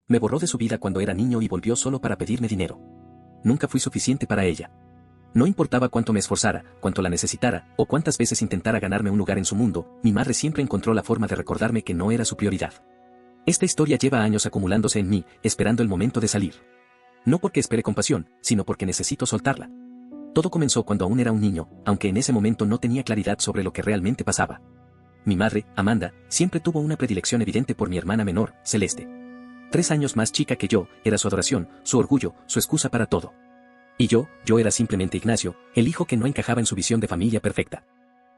Me borró de su vida cuando era niño y volvió solo para pedirme dinero. Nunca fui suficiente para ella. No importaba cuánto me esforzara, cuánto la necesitara, o cuántas veces intentara ganarme un lugar en su mundo, mi madre siempre encontró la forma de recordarme que no era su prioridad. Esta historia lleva años acumulándose en mí, esperando el momento de salir. No porque espere compasión, sino porque necesito soltarla. Todo comenzó cuando aún era un niño, aunque en ese momento no tenía claridad sobre lo que realmente pasaba. Mi madre, Amanda, siempre tuvo una predilección evidente por mi hermana menor, Celeste. 3 años más chica que yo, era su adoración, su orgullo, su excusa para todo. Y yo era simplemente Ignacio, el hijo que no encajaba en su visión de familia perfecta.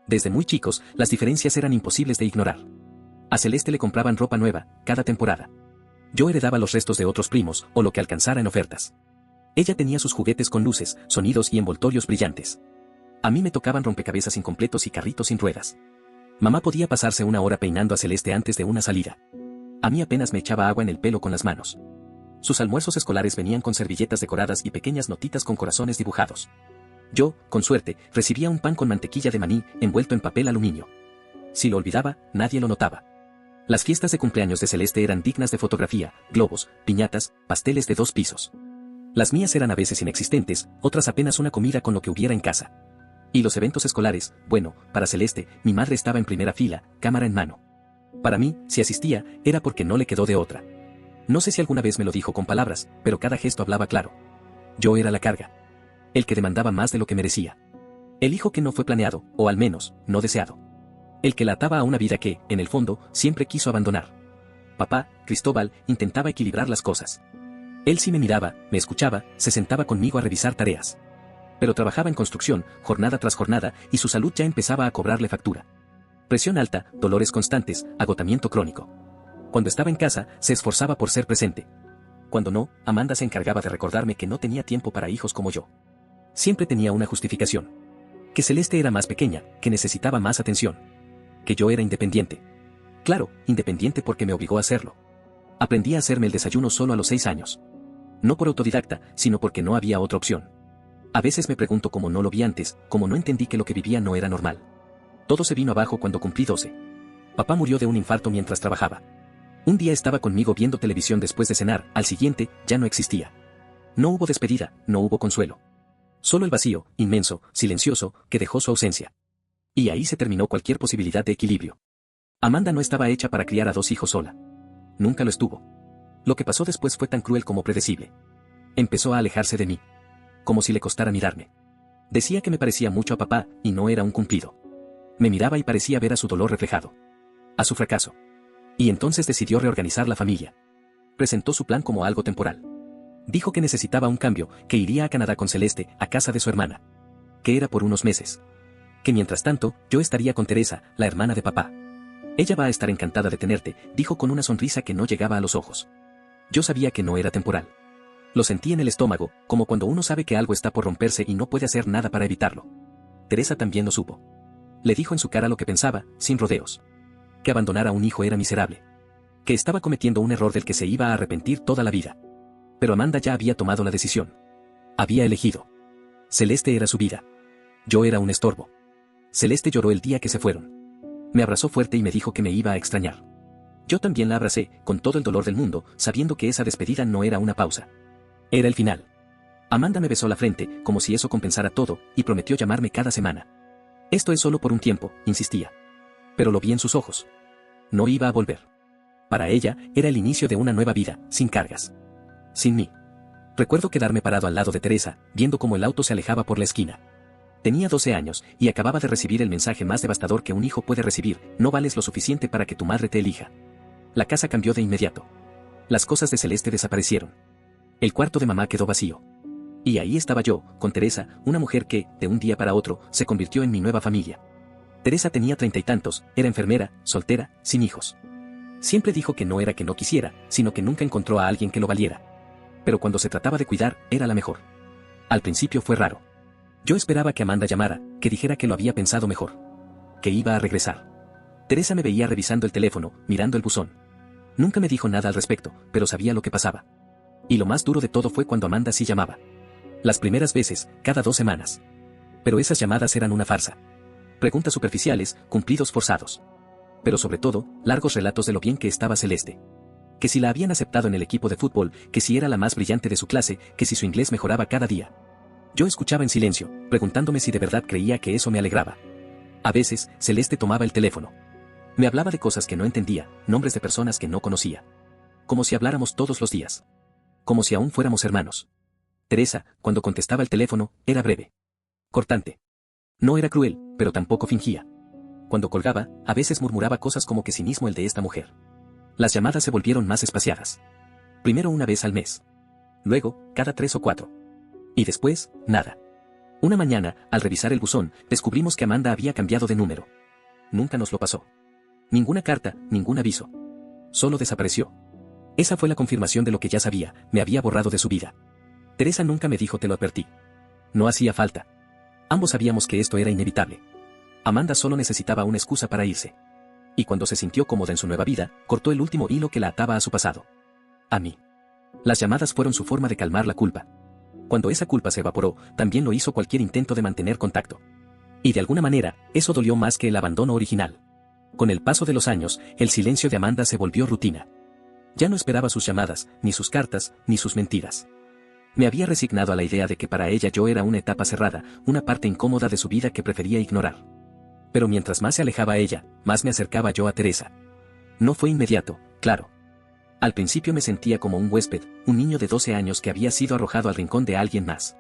Desde muy chicos, las diferencias eran imposibles de ignorar. A Celeste le compraban ropa nueva, cada temporada. Yo heredaba los restos de otros primos, o lo que alcanzara en ofertas. Ella tenía sus juguetes con luces, sonidos y envoltorios brillantes. A mí me tocaban rompecabezas incompletos y carritos sin ruedas. Mamá podía pasarse 1 hora peinando a Celeste antes de una salida. A mí apenas me echaba agua en el pelo con las manos. Sus almuerzos escolares venían con servilletas decoradas y pequeñas notitas con corazones dibujados. Yo, con suerte, recibía un pan con mantequilla de maní envuelto en papel aluminio. Si lo olvidaba, nadie lo notaba. Las fiestas de cumpleaños de Celeste eran dignas de fotografía, globos, piñatas, pasteles de 2 pisos. Las mías eran a veces inexistentes, otras apenas una comida con lo que hubiera en casa. Y los eventos escolares, bueno, para Celeste, mi madre estaba en primera fila, cámara en mano. Para mí, si asistía, era porque no le quedó de otra. No sé si alguna vez me lo dijo con palabras, pero cada gesto hablaba claro. Yo era la carga. El que demandaba más de lo que merecía. El hijo que no fue planeado, o al menos, no deseado. El que la ataba a una vida que, en el fondo, siempre quiso abandonar. Papá, Cristóbal, intentaba equilibrar las cosas. Él sí me miraba, me escuchaba, se sentaba conmigo a revisar tareas. Pero trabajaba en construcción, jornada tras jornada, y su salud ya empezaba a cobrarle factura. Presión alta, dolores constantes, agotamiento crónico. Cuando estaba en casa, se esforzaba por ser presente. Cuando no, Amanda se encargaba de recordarme que no tenía tiempo para hijos como yo. Siempre tenía una justificación. Que Celeste era más pequeña, que necesitaba más atención. Que yo era independiente. Claro, independiente porque me obligó a hacerlo. Aprendí a hacerme el desayuno solo a los 6 años. No por autodidacta, sino porque no había otra opción. A veces me pregunto cómo no lo vi antes, cómo no entendí que lo que vivía no era normal. Todo se vino abajo cuando cumplí 12. Papá murió de un infarto mientras trabajaba. Un día estaba conmigo viendo televisión después de cenar, al siguiente, ya no existía. No hubo despedida, no hubo consuelo. Solo el vacío, inmenso, silencioso, que dejó su ausencia. Y ahí se terminó cualquier posibilidad de equilibrio. Amanda no estaba hecha para criar a 2 hijos sola. Nunca lo estuvo. Lo que pasó después fue tan cruel como predecible. Empezó a alejarse de mí. Como si le costara mirarme. Decía que me parecía mucho a papá, y no era un cumplido. Me miraba y parecía ver a su dolor reflejado. A su fracaso. Y entonces decidió reorganizar la familia. Presentó su plan como algo temporal. Dijo que necesitaba un cambio, que iría a Canadá con Celeste, a casa de su hermana. Que era por unos meses. Que mientras tanto, yo estaría con Teresa, la hermana de papá. Ella va a estar encantada de tenerte, dijo con una sonrisa que no llegaba a los ojos. Yo sabía que no era temporal. Lo sentí en el estómago, como cuando uno sabe que algo está por romperse y no puede hacer nada para evitarlo. Teresa también lo supo. Le dijo en su cara lo que pensaba, sin rodeos. Que abandonar a un hijo era miserable. Que estaba cometiendo un error del que se iba a arrepentir toda la vida. Pero Amanda ya había tomado la decisión. Había elegido. Celeste era su vida. Yo era un estorbo. Celeste lloró el día que se fueron. Me abrazó fuerte y me dijo que me iba a extrañar. Yo también la abracé, con todo el dolor del mundo, sabiendo que esa despedida no era una pausa. Era el final. Amanda me besó la frente, como si eso compensara todo, y prometió llamarme cada semana. Esto es solo por un tiempo, insistía. Pero lo vi en sus ojos. No iba a volver. Para ella, era el inicio de una nueva vida, sin cargas. Sin mí. Recuerdo quedarme parado al lado de Teresa, viendo cómo el auto se alejaba por la esquina. Tenía 12 años, y acababa de recibir el mensaje más devastador que un hijo puede recibir: no vales lo suficiente para que tu madre te elija. La casa cambió de inmediato. Las cosas de Celeste desaparecieron. El cuarto de mamá quedó vacío. Y ahí estaba yo, con Teresa, una mujer que, de un día para otro, se convirtió en mi nueva familia. Teresa tenía 30 y tantos, era enfermera, soltera, sin hijos. Siempre dijo que no era que no quisiera, sino que nunca encontró a alguien que lo valiera. Pero cuando se trataba de cuidar, era la mejor. Al principio fue raro. Yo esperaba que Amanda llamara, que dijera que lo había pensado mejor. Que iba a regresar. Teresa me veía revisando el teléfono, mirando el buzón. Nunca me dijo nada al respecto, pero sabía lo que pasaba. Y lo más duro de todo fue cuando Amanda sí llamaba. Las primeras veces, cada 2 semanas. Pero esas llamadas eran una farsa. Preguntas superficiales, cumplidos forzados. Pero sobre todo, largos relatos de lo bien que estaba Celeste. que si la habían aceptado en el equipo de fútbol, que si era la más brillante de su clase, que si su inglés mejoraba cada día. Yo escuchaba en silencio, preguntándome si de verdad creía que eso me alegraba. A veces, Celeste tomaba el teléfono. Me hablaba de cosas que no entendía, nombres de personas que no conocía. Como si habláramos todos los días. Como si aún fuéramos hermanos. Teresa, cuando contestaba el teléfono, era breve. Cortante. No era cruel, pero tampoco fingía. Cuando colgaba, a veces murmuraba cosas como que cinismo el de esta mujer. Las llamadas se volvieron más espaciadas. Primero una vez al mes. Luego, cada 3 o 4. Y después, nada. Una mañana, al revisar el buzón, descubrimos que Amanda había cambiado de número. Nunca nos lo pasó. Ninguna carta, ningún aviso. Solo desapareció. Esa fue la confirmación de lo que ya sabía, me había borrado de su vida. Teresa nunca me dijo te lo advertí. No hacía falta. Ambos sabíamos que esto era inevitable. Amanda solo necesitaba una excusa para irse. Y cuando se sintió cómoda en su nueva vida, cortó el último hilo que la ataba a su pasado. A mí. Las llamadas fueron su forma de calmar la culpa. Cuando esa culpa se evaporó, también lo hizo cualquier intento de mantener contacto. Y de alguna manera, eso dolió más que el abandono original. Con el paso de los años, el silencio de Amanda se volvió rutina. Ya no esperaba sus llamadas, ni sus cartas, ni sus mentiras. Me había resignado a la idea de que para ella yo era una etapa cerrada, una parte incómoda de su vida que prefería ignorar. Pero mientras más se alejaba ella, más me acercaba yo a Teresa. No fue inmediato, claro. Al principio me sentía como un huésped, un niño de 12 años que había sido arrojado al rincón de alguien más.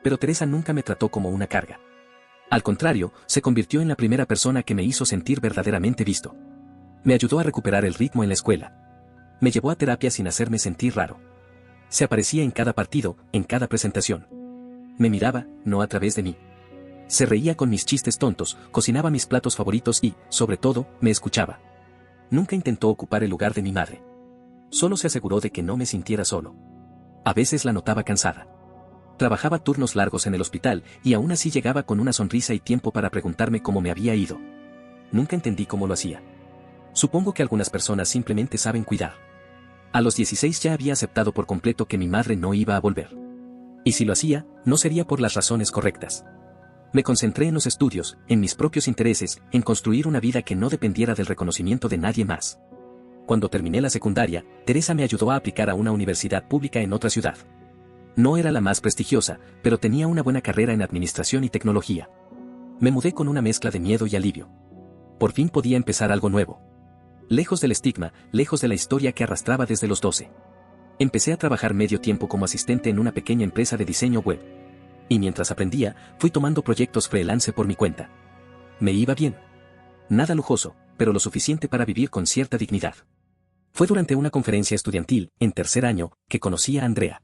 Pero Teresa nunca me trató como una carga. Al contrario, se convirtió en la primera persona que me hizo sentir verdaderamente visto. Me ayudó a recuperar el ritmo en la escuela. Me llevó a terapia sin hacerme sentir raro. Se aparecía en cada partido, en cada presentación. Me miraba, no a través de mí. Se reía con mis chistes tontos, cocinaba mis platos favoritos y, sobre todo, me escuchaba. Nunca intentó ocupar el lugar de mi madre. Solo se aseguró de que no me sintiera solo. A veces la notaba cansada. Trabajaba turnos largos en el hospital y aún así llegaba con una sonrisa y tiempo para preguntarme cómo me había ido. Nunca entendí cómo lo hacía. Supongo que algunas personas simplemente saben cuidar. A los 16 ya había aceptado por completo que mi madre no iba a volver. Y si lo hacía, no sería por las razones correctas. Me concentré en los estudios, en mis propios intereses, en construir una vida que no dependiera del reconocimiento de nadie más. Cuando terminé la secundaria, Teresa me ayudó a aplicar a una universidad pública en otra ciudad. No era la más prestigiosa, pero tenía una buena carrera en administración y tecnología. Me mudé con una mezcla de miedo y alivio. Por fin podía empezar algo nuevo. Lejos del estigma, lejos de la historia que arrastraba desde los 12. Empecé a trabajar medio tiempo como asistente en una pequeña empresa de diseño web. Y mientras aprendía, fui tomando proyectos freelance por mi cuenta. Me iba bien. Nada lujoso, pero lo suficiente para vivir con cierta dignidad. Fue durante una conferencia estudiantil, en tercer año, que conocí a Andrea.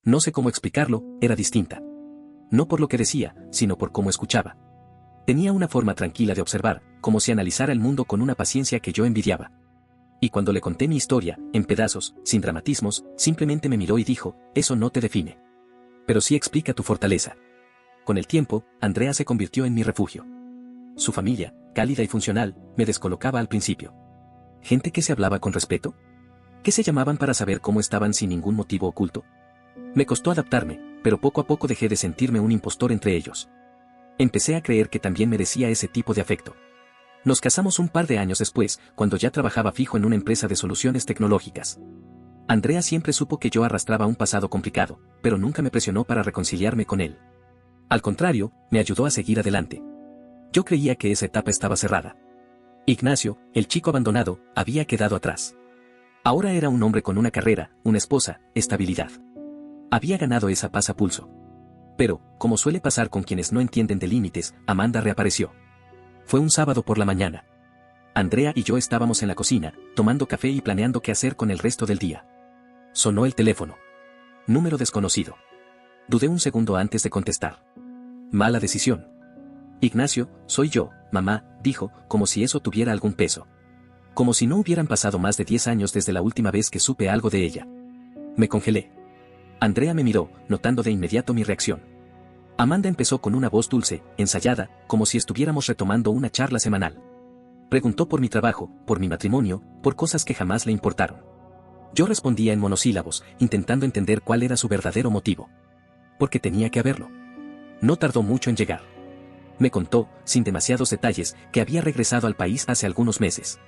No sé cómo explicarlo, era distinta. No por lo que decía, sino por cómo escuchaba. Tenía una forma tranquila de observar, como si analizara el mundo con una paciencia que yo envidiaba. Y cuando le conté mi historia, en pedazos, sin dramatismos, simplemente me miró y dijo, eso no te define. Pero sí explica tu fortaleza. Con el tiempo, Andrea se convirtió en mi refugio. Su familia, cálida y funcional, me descolocaba al principio. ¿Gente que se hablaba con respeto? ¿Que se llamaban para saber cómo estaban sin ningún motivo oculto? Me costó adaptarme, pero poco a poco dejé de sentirme un impostor entre ellos. Empecé a creer que también merecía ese tipo de afecto. Nos casamos un par de años después, cuando ya trabajaba fijo en una empresa de soluciones tecnológicas. Andrea siempre supo que yo arrastraba un pasado complicado, pero nunca me presionó para reconciliarme con él. Al contrario, me ayudó a seguir adelante. Yo creía que esa etapa estaba cerrada. Ignacio, el chico abandonado, había quedado atrás. Ahora era un hombre con una carrera, una esposa, estabilidad. Había ganado esa paz a pulso. Pero, como suele pasar con quienes no entienden de límites, Amanda reapareció. Fue un sábado por la mañana. Andrea y yo estábamos en la cocina, tomando café y planeando qué hacer con el resto del día. Sonó el teléfono. Número desconocido. Dudé un segundo antes de contestar. Mala decisión. Ignacio, soy yo, mamá, dijo, como si eso tuviera algún peso. Como si no hubieran pasado más de 10 años desde la última vez que supe algo de ella. Me congelé. Andrea me miró, notando de inmediato mi reacción. Amanda empezó con una voz dulce, ensayada, como si estuviéramos retomando una charla semanal. Preguntó por mi trabajo, por mi matrimonio, por cosas que jamás le importaron. Yo respondía en monosílabos, intentando entender cuál era su verdadero motivo. Porque tenía que haberlo. No tardó mucho en llegar. Me contó, sin demasiados detalles, que había regresado al país hace algunos meses.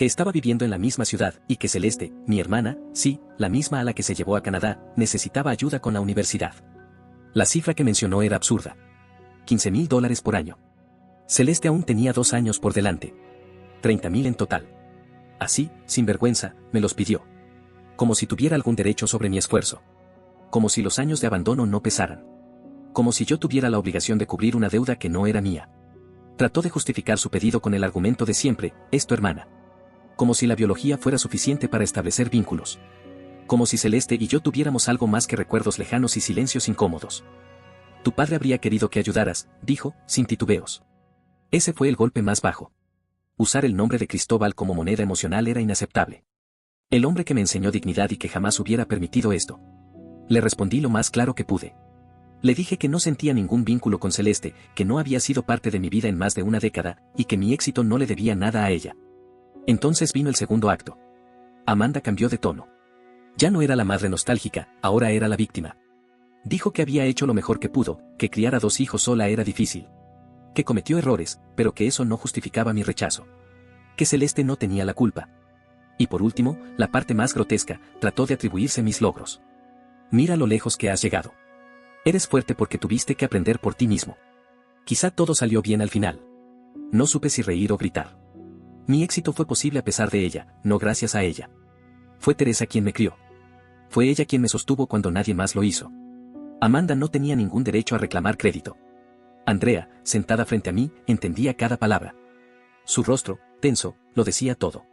Que estaba viviendo en la misma ciudad y que Celeste, mi hermana, sí, la misma a la que se llevó a Canadá, necesitaba ayuda con la universidad. La cifra que mencionó era absurda. $15,000 por año. Celeste aún tenía 2 años por delante. 30,000 en total. Así, sin vergüenza, me los pidió. Como si tuviera algún derecho sobre mi esfuerzo. Como si los años de abandono no pesaran. Como si yo tuviera la obligación de cubrir una deuda que no era mía. Trató de justificar su pedido con el argumento de siempre, es tu hermana. Como si la biología fuera suficiente para establecer vínculos. Como si Celeste y yo tuviéramos algo más que recuerdos lejanos y silencios incómodos. Tu padre habría querido que ayudaras, dijo, sin titubeos. Ese fue el golpe más bajo. Usar el nombre de Cristóbal como moneda emocional era inaceptable. El hombre que me enseñó dignidad y que jamás hubiera permitido esto. Le respondí lo más claro que pude. Le dije que no sentía ningún vínculo con Celeste, que no había sido parte de mi vida en más de una década, y que mi éxito no le debía nada a ella. Entonces vino el segundo acto. Amanda cambió de tono. Ya no era la madre nostálgica, ahora era la víctima. Dijo que había hecho lo mejor que pudo, que criar a 2 hijos sola era difícil. Que cometió errores, pero que eso no justificaba mi rechazo. Que Celeste no tenía la culpa. Y por último, la parte más grotesca, trató de atribuirse mis logros. Mira lo lejos que has llegado. Eres fuerte porque tuviste que aprender por ti mismo. Quizá todo salió bien al final. No supe si reír o gritar. Mi éxito fue posible a pesar de ella, no gracias a ella. Fue Teresa quien me crió. Fue ella quien me sostuvo cuando nadie más lo hizo. Amanda no tenía ningún derecho a reclamar crédito. Andrea, sentada frente a mí, entendía cada palabra. Su rostro, tenso, lo decía todo.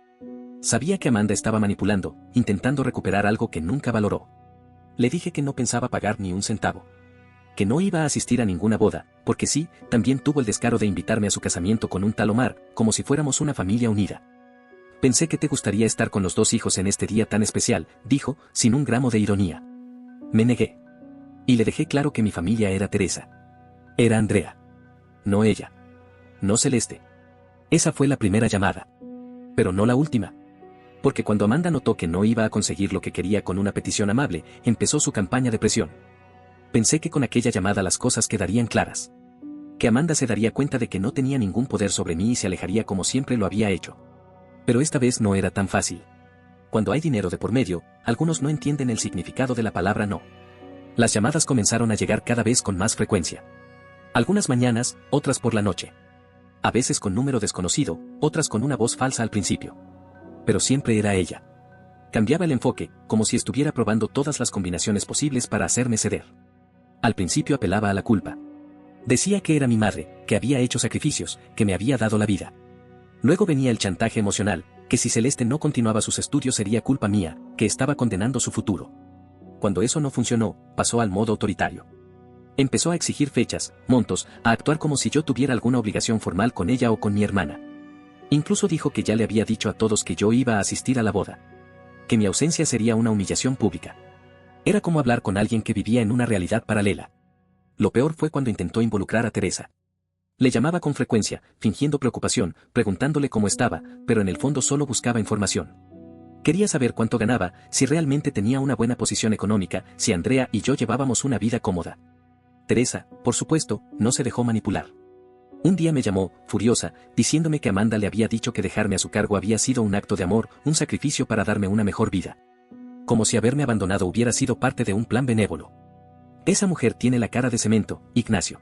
Sabía que Amanda estaba manipulando, intentando recuperar algo que nunca valoró. Le dije que no pensaba pagar ni un centavo. Que no iba a asistir a ninguna boda, porque sí, también tuvo el descaro de invitarme a su casamiento con un tal Omar, como si fuéramos una familia unida. Pensé que te gustaría estar con los 2 hijos en este día tan especial, dijo, sin un gramo de ironía. Me negué. Y le dejé claro que mi familia era Teresa. Era Andrea. No ella. No Celeste. Esa fue la primera llamada. Pero no la última. Porque cuando Amanda notó que no iba a conseguir lo que quería con una petición amable, empezó su campaña de presión. Pensé que con aquella llamada las cosas quedarían claras. Que Amanda se daría cuenta de que no tenía ningún poder sobre mí y se alejaría como siempre lo había hecho. Pero esta vez no era tan fácil. Cuando hay dinero de por medio, algunos no entienden el significado de la palabra no. Las llamadas comenzaron a llegar cada vez con más frecuencia. Algunas mañanas, otras por la noche. A veces con número desconocido, otras con una voz falsa al principio. Pero siempre era ella. Cambiaba el enfoque, como si estuviera probando todas las combinaciones posibles para hacerme ceder. Al principio apelaba a la culpa. Decía que era mi madre, que había hecho sacrificios, que me había dado la vida. Luego venía el chantaje emocional, que si Celeste no continuaba sus estudios sería culpa mía, que estaba condenando su futuro. Cuando eso no funcionó, pasó al modo autoritario. Empezó a exigir fechas, montos, a actuar como si yo tuviera alguna obligación formal con ella o con mi hermana. Incluso dijo que ya le había dicho a todos que yo iba a asistir a la boda. Que mi ausencia sería una humillación pública. Era como hablar con alguien que vivía en una realidad paralela. Lo peor fue cuando intentó involucrar a Teresa. Le llamaba con frecuencia, fingiendo preocupación, preguntándole cómo estaba, pero en el fondo solo buscaba información. Quería saber cuánto ganaba, si realmente tenía una buena posición económica, si Andrea y yo llevábamos una vida cómoda. Teresa, por supuesto, no se dejó manipular. Un día me llamó, furiosa, diciéndome que Amanda le había dicho que dejarme a su cargo había sido un acto de amor, un sacrificio para darme una mejor vida. Como si haberme abandonado hubiera sido parte de un plan benévolo. Esa mujer tiene la cara de cemento, Ignacio.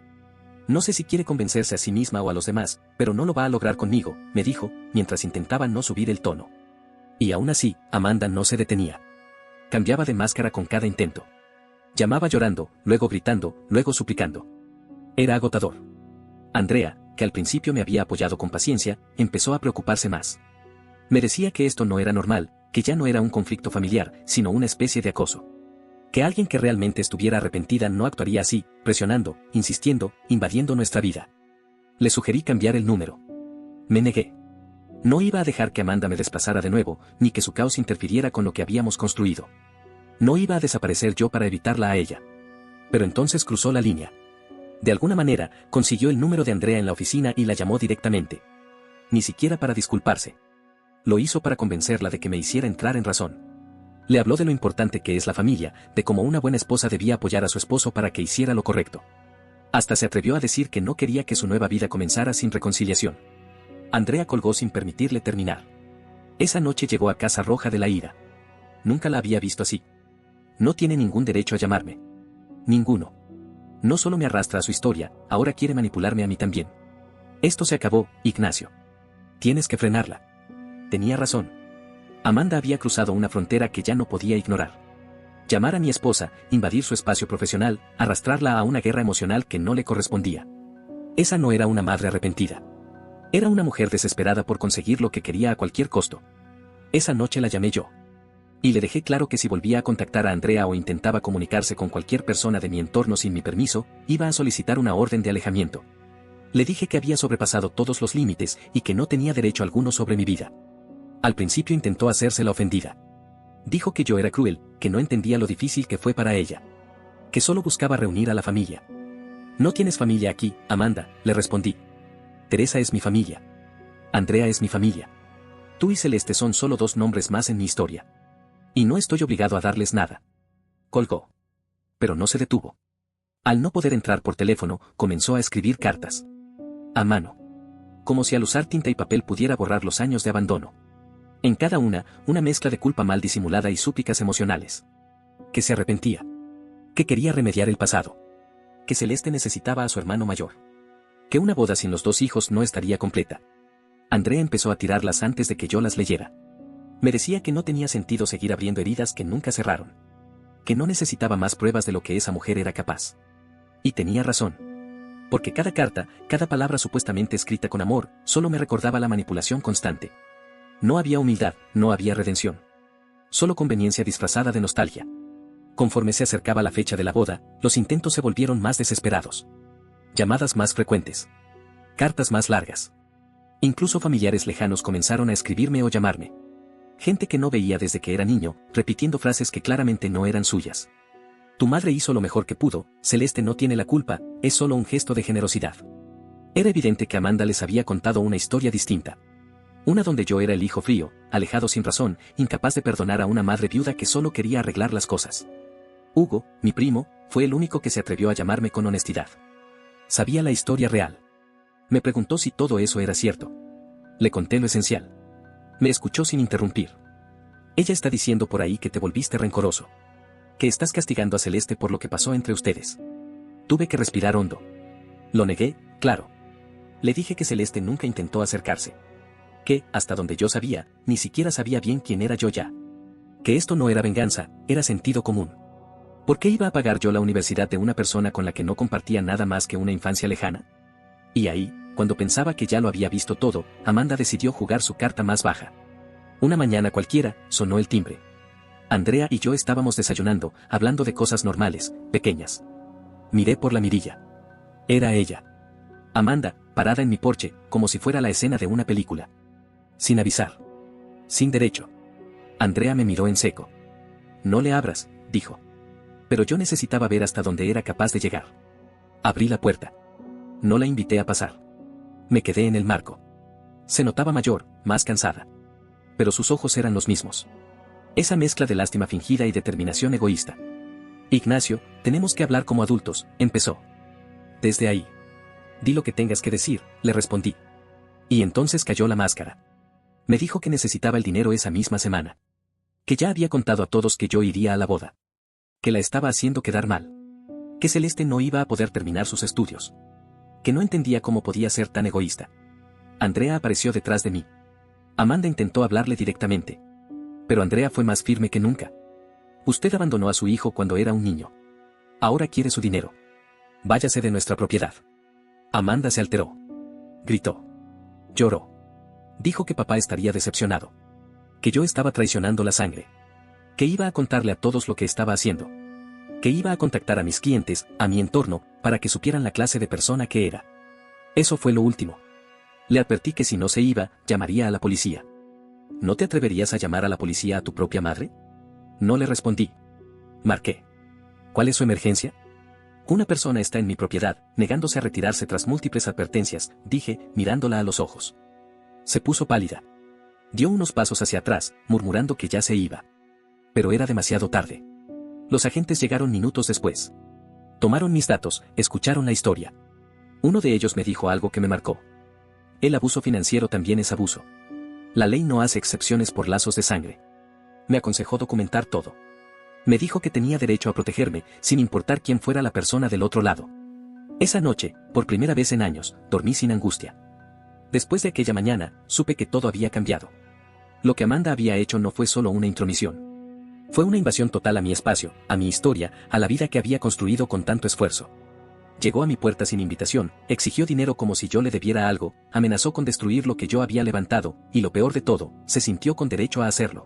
No sé si quiere convencerse a sí misma o a los demás, pero no lo va a lograr conmigo, me dijo, mientras intentaba no subir el tono. Y aún así, Amanda no se detenía. Cambiaba de máscara con cada intento. Llamaba llorando, luego gritando, luego suplicando. Era agotador. Andrea, que al principio me había apoyado con paciencia, empezó a preocuparse más. Me decía que esto no era normal, que ya no era un conflicto familiar, sino una especie de acoso. Que alguien que realmente estuviera arrepentida no actuaría así, presionando, insistiendo, invadiendo nuestra vida. Le sugerí cambiar el número. Me negué. No iba a dejar que Amanda me desplazara de nuevo, ni que su caos interfiriera con lo que habíamos construido. No iba a desaparecer yo para evitarla a ella. Pero entonces cruzó la línea. De alguna manera, consiguió el número de Andrea en la oficina y la llamó directamente. Ni siquiera para disculparse. Lo hizo para convencerla de que me hiciera entrar en razón. Le habló de lo importante que es la familia, de cómo una buena esposa debía apoyar a su esposo para que hiciera lo correcto. Hasta se atrevió a decir que no quería que su nueva vida comenzara sin reconciliación. Andrea colgó sin permitirle terminar. Esa noche llegó a casa roja de la ira. Nunca la había visto así. No tiene ningún derecho a llamarme. Ninguno. No solo me arrastra a su historia, ahora quiere manipularme a mí también. Esto se acabó, Ignacio. Tienes que frenarla. Tenía razón. Amanda había cruzado una frontera que ya no podía ignorar. Llamar a mi esposa, invadir su espacio profesional, arrastrarla a una guerra emocional que no le correspondía. Esa no era una madre arrepentida. Era una mujer desesperada por conseguir lo que quería a cualquier costo. Esa noche la llamé yo. Y le dejé claro que si volvía a contactar a Andrea o intentaba comunicarse con cualquier persona de mi entorno sin mi permiso, iba a solicitar una orden de alejamiento. Le dije que había sobrepasado todos los límites y que no tenía derecho alguno sobre mi vida. Al principio intentó hacerse la ofendida. Dijo que yo era cruel, que no entendía lo difícil que fue para ella. Que solo buscaba reunir a la familia. No tienes familia aquí, Amanda, le respondí. Teresa es mi familia. Andrea es mi familia. Tú y Celeste son solo 2 nombres más en mi historia. Y no estoy obligado a darles nada. Colgó. Pero no se detuvo. Al no poder entrar por teléfono, comenzó a escribir cartas. A mano. Como si al usar tinta y papel pudiera borrar los años de abandono. En cada una mezcla de culpa mal disimulada y súplicas emocionales. Que se arrepentía. Que quería remediar el pasado. Que Celeste necesitaba a su hermano mayor. Que una boda sin los 2 hijos no estaría completa. Andrea empezó a tirarlas antes de que yo las leyera. Me decía que no tenía sentido seguir abriendo heridas que nunca cerraron. Que no necesitaba más pruebas de lo que esa mujer era capaz. Y tenía razón. Porque cada carta, cada palabra supuestamente escrita con amor, solo me recordaba la manipulación constante. No había humildad, no había redención. Solo conveniencia disfrazada de nostalgia. Conforme se acercaba la fecha de la boda, los intentos se volvieron más desesperados. Llamadas más frecuentes. Cartas más largas. Incluso familiares lejanos comenzaron a escribirme o llamarme. Gente que no veía desde que era niño, repitiendo frases que claramente no eran suyas. Tu madre hizo lo mejor que pudo, Celeste no tiene la culpa, es solo un gesto de generosidad. Era evidente que Amanda les había contado una historia distinta. Una donde yo era el hijo frío, alejado sin razón, incapaz de perdonar a una madre viuda que solo quería arreglar las cosas. Hugo, mi primo, fue el único que se atrevió a llamarme con honestidad. Sabía la historia real. Me preguntó si todo eso era cierto. Le conté lo esencial. Me escuchó sin interrumpir. Ella está diciendo por ahí que te volviste rencoroso. Que estás castigando a Celeste por lo que pasó entre ustedes. Tuve que respirar hondo. Lo negué, claro. Le dije que Celeste nunca intentó acercarse. Que, hasta donde yo sabía, ni siquiera sabía bien quién era yo ya. Que esto no era venganza, era sentido común. ¿Por qué iba a pagar yo la universidad de una persona con la que no compartía nada más que una infancia lejana? Y ahí, cuando pensaba que ya lo había visto todo, Amanda decidió jugar su carta más baja. Una mañana cualquiera, sonó el timbre. Andrea y yo estábamos desayunando, hablando de cosas normales, pequeñas. Miré por la mirilla. Era ella. Amanda, parada en mi porche, como si fuera la escena de una película. Sin avisar. Sin derecho. Andrea me miró en seco. No le abras, dijo. Pero yo necesitaba ver hasta dónde era capaz de llegar. Abrí la puerta. No la invité a pasar. Me quedé en el marco. Se notaba mayor, más cansada. Pero sus ojos eran los mismos. Esa mezcla de lástima fingida y determinación egoísta. Ignacio, tenemos que hablar como adultos, empezó. Desde ahí. Di lo que tengas que decir, le respondí. Y entonces cayó la máscara. Me dijo que necesitaba el dinero esa misma semana. Que ya había contado a todos que yo iría a la boda. Que la estaba haciendo quedar mal. Que Celeste no iba a poder terminar sus estudios. Que no entendía cómo podía ser tan egoísta. Andrea apareció detrás de mí. Amanda intentó hablarle directamente. Pero Andrea fue más firme que nunca. Usted abandonó a su hijo cuando era un niño. Ahora quiere su dinero. Váyase de nuestra propiedad. Amanda se alteró. Gritó. Lloró. Dijo que papá estaría decepcionado. Que yo estaba traicionando la sangre. Que iba a contarle a todos lo que estaba haciendo. Que iba a contactar a mis clientes, a mi entorno, para que supieran la clase de persona que era. Eso fue lo último. Le advertí que si no se iba, llamaría a la policía. ¿No te atreverías a llamar a la policía a tu propia madre? No le respondí. Marqué. ¿Cuál es su emergencia? Una persona está en mi propiedad, negándose a retirarse tras múltiples advertencias, dije, mirándola a los ojos. Se puso pálida. Dio unos pasos hacia atrás, murmurando que ya se iba. Pero era demasiado tarde. Los agentes llegaron minutos después. Tomaron mis datos, escucharon la historia. Uno de ellos me dijo algo que me marcó. El abuso financiero también es abuso. La ley no hace excepciones por lazos de sangre. Me aconsejó documentar todo. Me dijo que tenía derecho a protegerme, sin importar quién fuera la persona del otro lado. Esa noche, por primera vez en años, dormí sin angustia. Después de aquella mañana, supe que todo había cambiado. Lo que Amanda había hecho no fue solo una intromisión. Fue una invasión total a mi espacio, a mi historia, a la vida que había construido con tanto esfuerzo. Llegó a mi puerta sin invitación, exigió dinero como si yo le debiera algo, amenazó con destruir lo que yo había levantado, y lo peor de todo, se sintió con derecho a hacerlo.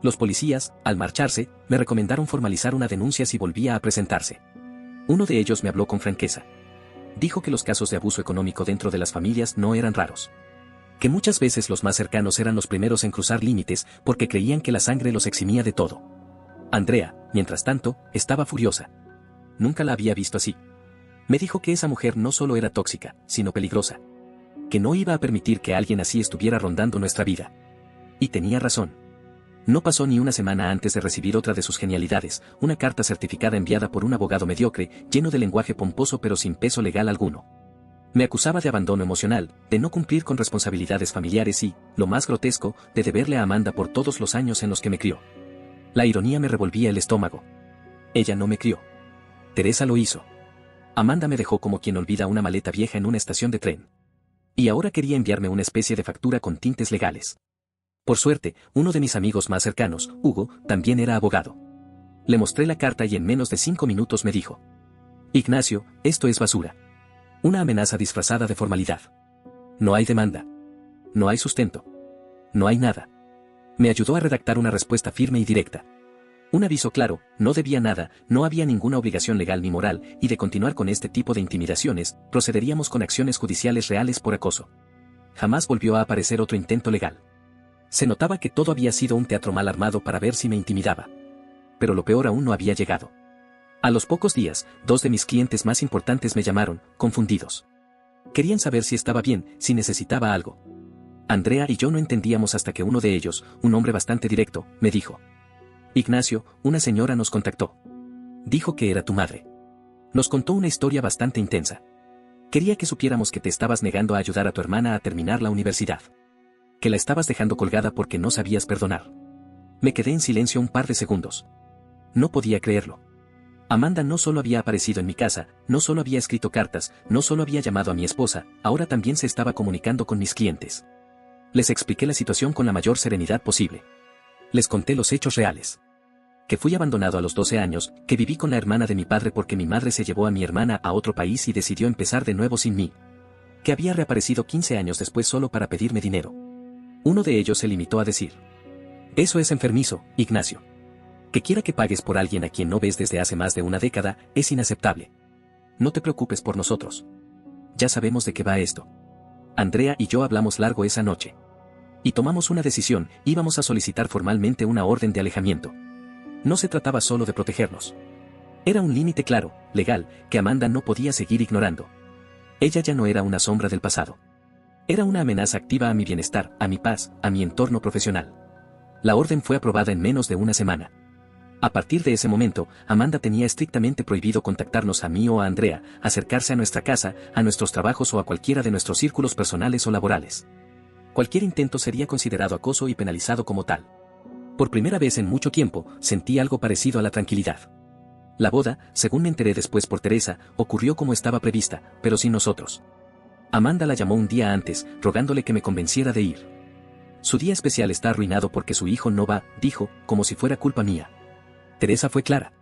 Los policías, al marcharse, me recomendaron formalizar una denuncia si volvía a presentarse. Uno de ellos me habló con franqueza. Dijo que los casos de abuso económico dentro de las familias no eran raros. Que muchas veces los más cercanos eran los primeros en cruzar límites porque creían que la sangre los eximía de todo. Andrea, mientras tanto, estaba furiosa. Nunca la había visto así. Me dijo que esa mujer no solo era tóxica, sino peligrosa. Que no iba a permitir que alguien así estuviera rondando nuestra vida. Y tenía razón. No pasó ni una semana antes de recibir otra de sus genialidades, una carta certificada enviada por un abogado mediocre, lleno de lenguaje pomposo pero sin peso legal alguno. Me acusaba de abandono emocional, de no cumplir con responsabilidades familiares y, lo más grotesco, de deberle a Amanda por todos los años en los que me crió. La ironía me revolvía el estómago. Ella no me crió. Teresa lo hizo. Amanda me dejó como quien olvida una maleta vieja en una estación de tren. Y ahora quería enviarme una especie de factura con tintes legales. Por suerte, uno de mis amigos más cercanos, Hugo, también era abogado. Le mostré la carta y en menos de 5 minutos me dijo: Ignacio, esto es basura. Una amenaza disfrazada de formalidad. No hay demanda. No hay sustento. No hay nada. Me ayudó a redactar una respuesta firme y directa. Un aviso claro, no debía nada, no había ninguna obligación legal ni moral, y de continuar con este tipo de intimidaciones, procederíamos con acciones judiciales reales por acoso. Jamás volvió a aparecer otro intento legal. Se notaba que todo había sido un teatro mal armado para ver si me intimidaba. Pero lo peor aún no había llegado. A los pocos días, 2 de mis clientes más importantes me llamaron, confundidos. Querían saber si estaba bien, si necesitaba algo. Andrea y yo no entendíamos hasta que uno de ellos, un hombre bastante directo, me dijo: Ignacio, una señora nos contactó. Dijo que era tu madre. Nos contó una historia bastante intensa. Quería que supiéramos que te estabas negando a ayudar a tu hermana a terminar la universidad. Que la estabas dejando colgada porque no sabías perdonar. Me quedé en silencio un par de segundos. No podía creerlo. Amanda no solo había aparecido en mi casa, no solo había escrito cartas, no solo había llamado a mi esposa, ahora también se estaba comunicando con mis clientes. Les expliqué la situación con la mayor serenidad posible. Les conté los hechos reales. Que fui abandonado a los 12 años, que viví con la hermana de mi padre porque mi madre se llevó a mi hermana a otro país y decidió empezar de nuevo sin mí. Que había reaparecido 15 años después solo para pedirme dinero. Uno de ellos se limitó a decir: Eso es enfermizo, Ignacio. Que quiera que pagues por alguien a quien no ves desde hace más de una década, es inaceptable. No te preocupes por nosotros. Ya sabemos de qué va esto. Andrea y yo hablamos largo esa noche. Y tomamos una decisión, íbamos a solicitar formalmente una orden de alejamiento. No se trataba solo de protegernos. Era un límite claro, legal, que Amanda no podía seguir ignorando. Ella ya no era una sombra del pasado. Era una amenaza activa a mi bienestar, a mi paz, a mi entorno profesional. La orden fue aprobada en menos de una semana. A partir de ese momento, Amanda tenía estrictamente prohibido contactarnos a mí o a Andrea, acercarse a nuestra casa, a nuestros trabajos o a cualquiera de nuestros círculos personales o laborales. Cualquier intento sería considerado acoso y penalizado como tal. Por primera vez en mucho tiempo, sentí algo parecido a la tranquilidad. La boda, según me enteré después por Teresa, ocurrió como estaba prevista, pero sin nosotros. Amanda la llamó un día antes, rogándole que me convenciera de ir. Su día especial está arruinado porque su hijo no va, dijo, como si fuera culpa mía. Teresa fue clara.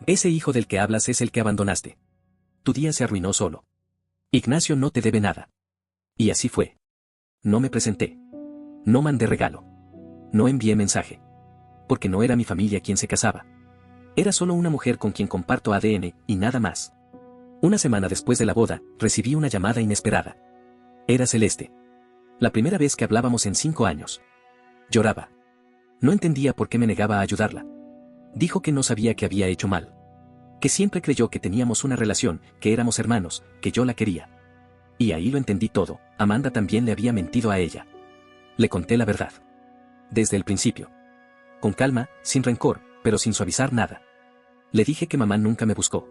Ese hijo del que hablas es el que abandonaste. Tu día se arruinó solo. Ignacio no te debe nada. Y así fue. No me presenté. No mandé regalo. No envié mensaje. Porque no era mi familia quien se casaba. Era solo una mujer con quien comparto ADN, y nada más. Una semana después de la boda, recibí una llamada inesperada. Era Celeste. La primera vez que hablábamos en 5 años. Lloraba. No entendía por qué me negaba a ayudarla. Dijo que no sabía que había hecho mal. Que siempre creyó que teníamos una relación, que éramos hermanos, que yo la quería. Y ahí lo entendí todo, Amanda también le había mentido a ella. Le conté la verdad. Desde el principio. Con calma, sin rencor, pero sin suavizar nada. Le dije que mamá nunca me buscó.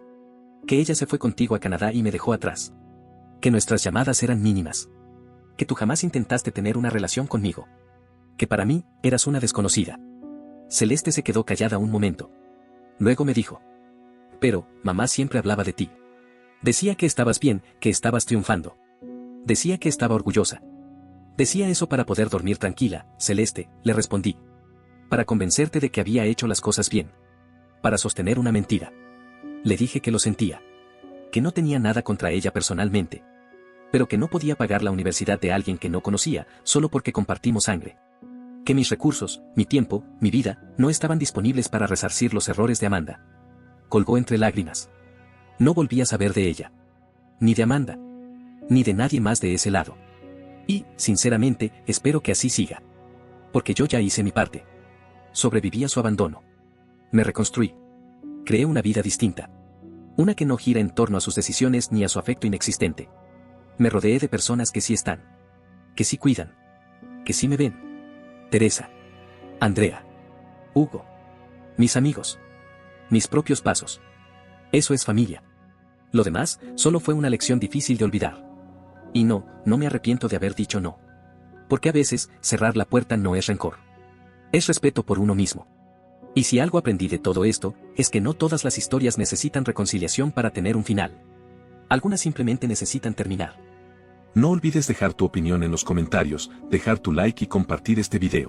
Que ella se fue contigo a Canadá y me dejó atrás. Que nuestras llamadas eran mínimas. Que tú jamás intentaste tener una relación conmigo. Que para mí, eras una desconocida. Celeste se quedó callada un momento. Luego me dijo. Pero, mamá siempre hablaba de ti. Decía que estabas bien, que estabas triunfando. Decía que estaba orgullosa. Decía eso para poder dormir tranquila, Celeste, le respondí. Para convencerte de que había hecho las cosas bien. Para sostener una mentira. Le dije que lo sentía. Que no tenía nada contra ella personalmente. Pero que no podía pagar la universidad de alguien que no conocía, solo porque compartimos sangre. Que mis recursos, mi tiempo, mi vida, no estaban disponibles para resarcir los errores de Amanda. Colgó entre lágrimas. No volví a saber de ella. Ni de Amanda. Ni de nadie más de ese lado. Y, sinceramente, espero que así siga. Porque yo ya hice mi parte. Sobreviví a su abandono. Me reconstruí. Creé una vida distinta. Una que no gira en torno a sus decisiones ni a su afecto inexistente. Me rodeé de personas que sí están. Que sí cuidan. Que sí me ven. Teresa. Andrea. Hugo. Mis amigos. Mis propios pasos. Eso es familia. Lo demás, solo fue una lección difícil de olvidar. Y no me arrepiento de haber dicho no. Porque a veces, cerrar la puerta no es rencor. Es respeto por uno mismo. Y si algo aprendí de todo esto, es que no todas las historias necesitan reconciliación para tener un final. Algunas simplemente necesitan terminar. No olvides dejar tu opinión en los comentarios, dejar tu like y compartir este video.